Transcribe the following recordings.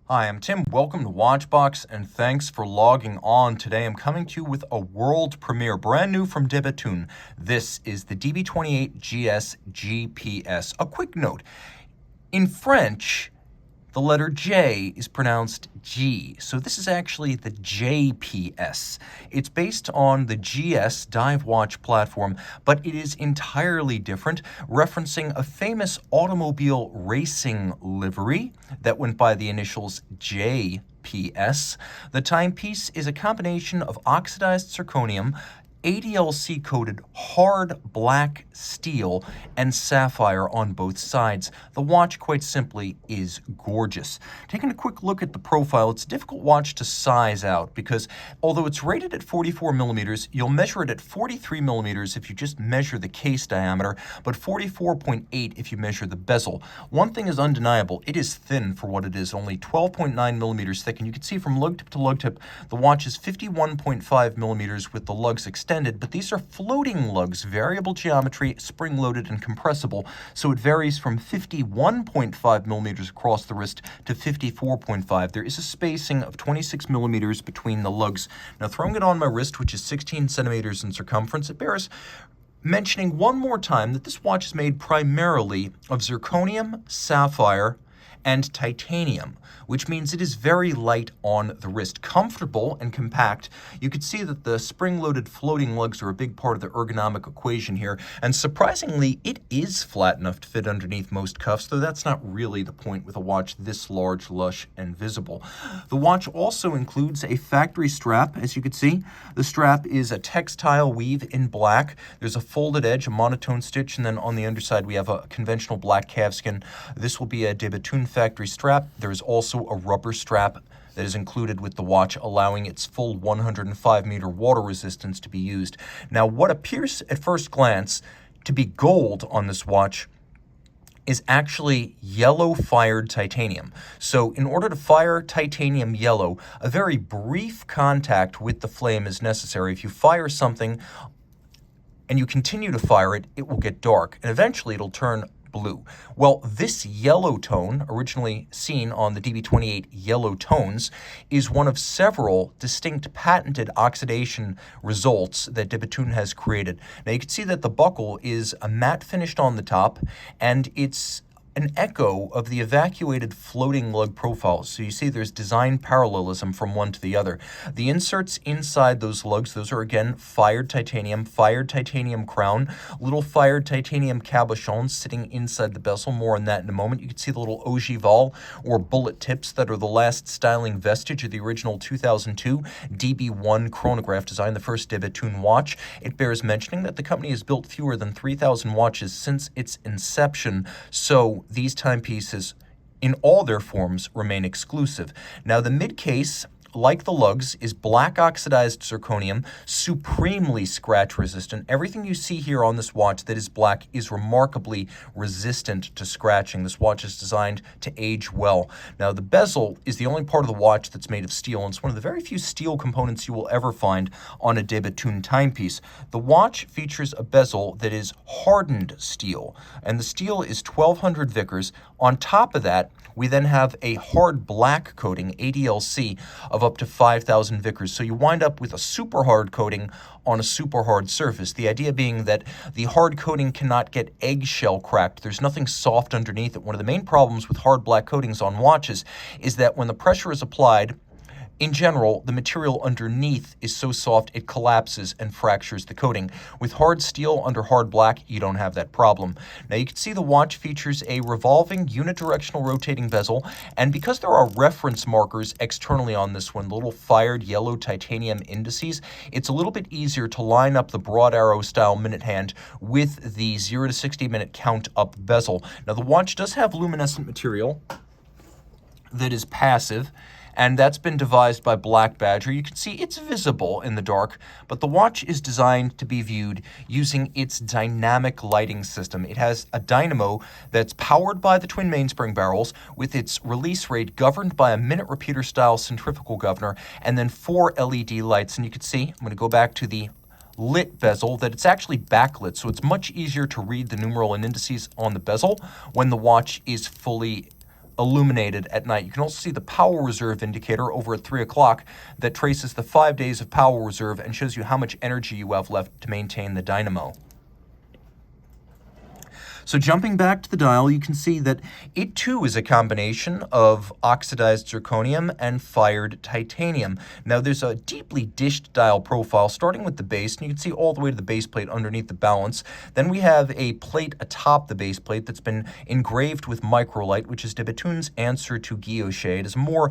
Hi, I'm Tim. Welcome to Watchbox, and thanks for logging on. Today I'm coming to you with a world premiere, brand new from Bethune. This is the DB28GS JPS. A quick note, in French, the letter J is pronounced G, so this is actually the JPS. It's based on the GS dive watch platform, but it is entirely different, referencing a famous automobile racing livery that went by the initials JPS. The timepiece is a combination of oxidized zirconium, ADLC-coated hard black steel, and sapphire on both sides. The watch, quite simply, is gorgeous. Taking a quick look at the profile, it's a difficult watch to size out because although it's rated at 44 millimeters, you'll measure it at 43 millimeters if you just measure the case diameter, but 44.8 if you measure the bezel. One thing is undeniable, it is thin for what it is, only 12.9 millimeters thick, and you can see from lug tip to lug tip, the watch is 51.5 millimeters with the lugs extended, but these are floating lugs, variable geometry, spring-loaded and compressible, so it varies from 51.5 millimeters across the wrist to 54.5. There is a spacing of 26 millimeters between the lugs. Now, throwing it on my wrist, which is 16 centimeters in circumference, it bears mentioning one more time that this watch is made primarily of zirconium, sapphire, and titanium, which means it is very light on the wrist, comfortable and compact. You could see that the spring-loaded floating lugs are a big part of the ergonomic equation here, and surprisingly, it is flat enough to fit underneath most cuffs, though that's not really the point with a watch this large, lush, and visible. The watch also includes a factory strap, as you can see. The strap is a textile weave in black. There's a folded edge, a monotone stitch, and then on the underside we have a conventional black calfskin. This will be a debethune factory strap. There is also a rubber strap that is included with the watch, allowing its full 105-meter water resistance to be used. Now, what appears at first glance to be gold on this watch is actually yellow fired titanium. So in order to fire titanium yellow, a very brief contact with the flame is necessary. If you fire something and you continue to fire it, it will get dark, and eventually it'll turn blue. Well, this yellow tone, originally seen on the DB28 yellow tones, is one of several distinct patented oxidation results that Bethune has created. Now you can see that the buckle is a matte finished on the top, and it's an echo of the evacuated floating lug profiles. So you see there's design parallelism from one to the other. The inserts inside those lugs, those are again fired titanium crown, little fired titanium cabochons sitting inside the bezel. More on that in a moment. You can see the little ogival or bullet tips that are the last styling vestige of the original 2002 DB1 chronograph design, the first Bethune watch. It bears mentioning that the company has built fewer than 3,000 watches since its inception, so these timepieces, in all their forms, remain exclusive. Now, the mid-case, like the lugs, is black oxidized zirconium, supremely scratch resistant. Everything you see here on this watch that is black is remarkably resistant to scratching. This watch is designed to age well. Now, the bezel is the only part of the watch that's made of steel, and it's one of the very few steel components you will ever find on a Bethune timepiece. The watch features a bezel that is hardened steel, and the steel is 1200 Vickers. On top of that, we then have a hard black coating, ADLC, of up to 5,000 Vickers. So you wind up with a super hard coating on a super hard surface. The idea being that the hard coating cannot get eggshell cracked. There's nothing soft underneath it. One of the main problems with hard black coatings on watches is that when the pressure is applied, in general, the material underneath is so soft it collapses and fractures the coating. With hard steel under hard black, you don't have that problem. Now you can see the watch features a revolving unidirectional rotating bezel, and because there are reference markers externally on this one, the little fired yellow titanium indices, it's a little bit easier to line up the broad arrow style minute hand with the 0 to 60 minute count up bezel. Now the watch does have luminescent material that is passive, and that's been devised by Black Badger. You can see it's visible in the dark, but the watch is designed to be viewed using its dynamic lighting system. It has a dynamo that's powered by the twin mainspring barrels, with its release rate governed by a minute repeater style centrifugal governor, and then 4 LED lights. And you can see, I'm going to go back to the lit bezel, that it's actually backlit, so it's much easier to read the numeral and indices on the bezel when the watch is fully illuminated at night. You can also see the power reserve indicator over at 3 o'clock that traces the 5 days of power reserve and shows you how much energy you have left to maintain the dynamo. So jumping back to the dial, you can see that it too is a combination of oxidized zirconium and fired titanium. Now there's a deeply dished dial profile starting with the base, and you can see all the way to the base plate underneath the balance. Then we have a plate atop the base plate that's been engraved with microlite, which is debethune's answer to guilloche. It is a more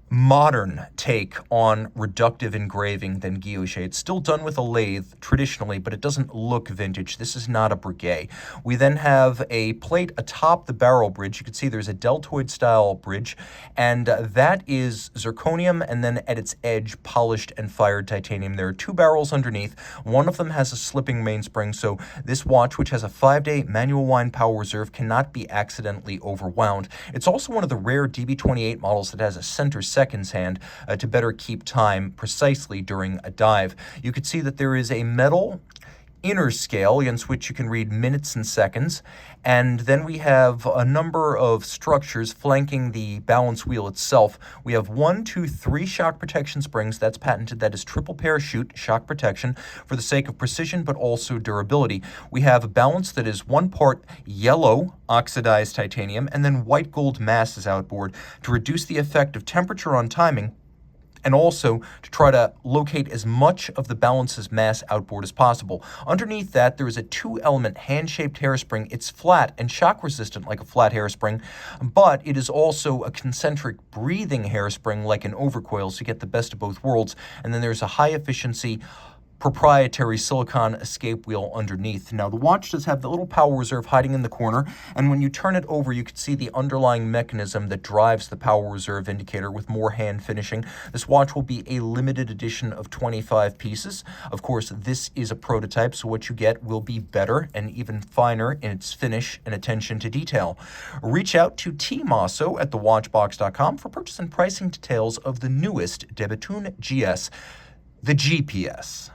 modern take on reductive engraving than guilloche. It's still done with a lathe traditionally, but it doesn't look vintage. This is not a brigade. We then have a plate atop the barrel bridge. You can see there's a deltoid style bridge, and that is zirconium, and then at its edge polished and fired titanium. There are 2 barrels underneath. One of them has a slipping mainspring, so this watch, which has a 5-day manual wind power reserve, cannot be accidentally overwound. It's also one of the rare DB28 models that has a center seconds hand to better keep time precisely during a dive. You can see that there is a metal inner scale against which you can read minutes and seconds, and then we have a number of structures flanking the balance wheel itself. We have 1, 2, 3 shock protection springs. That's patented. That is triple parachute shock protection for the sake of precision but also durability. We have a balance that is 1 part yellow oxidized titanium and then white gold masses outboard to reduce the effect of temperature on timing, and also to try to locate as much of the balance's mass outboard as possible. Underneath that, there is a 2-element hand-shaped hairspring. It's flat and shock-resistant like a flat hairspring, but it is also a concentric breathing hairspring like an overcoil, so you get the best of both worlds. And then there's a high-efficiency proprietary silicon escape wheel underneath. Now, the watch does have the little power reserve hiding in the corner, and when you turn it over, you can see the underlying mechanism that drives the power reserve indicator with more hand finishing. This watch will be a limited edition of 25 pieces. Of course, this is a prototype, so what you get will be better and even finer in its finish and attention to detail. Reach out to Team Mosso at thewatchbox.com for purchase and pricing details of the newest Bethune GS, the GPS.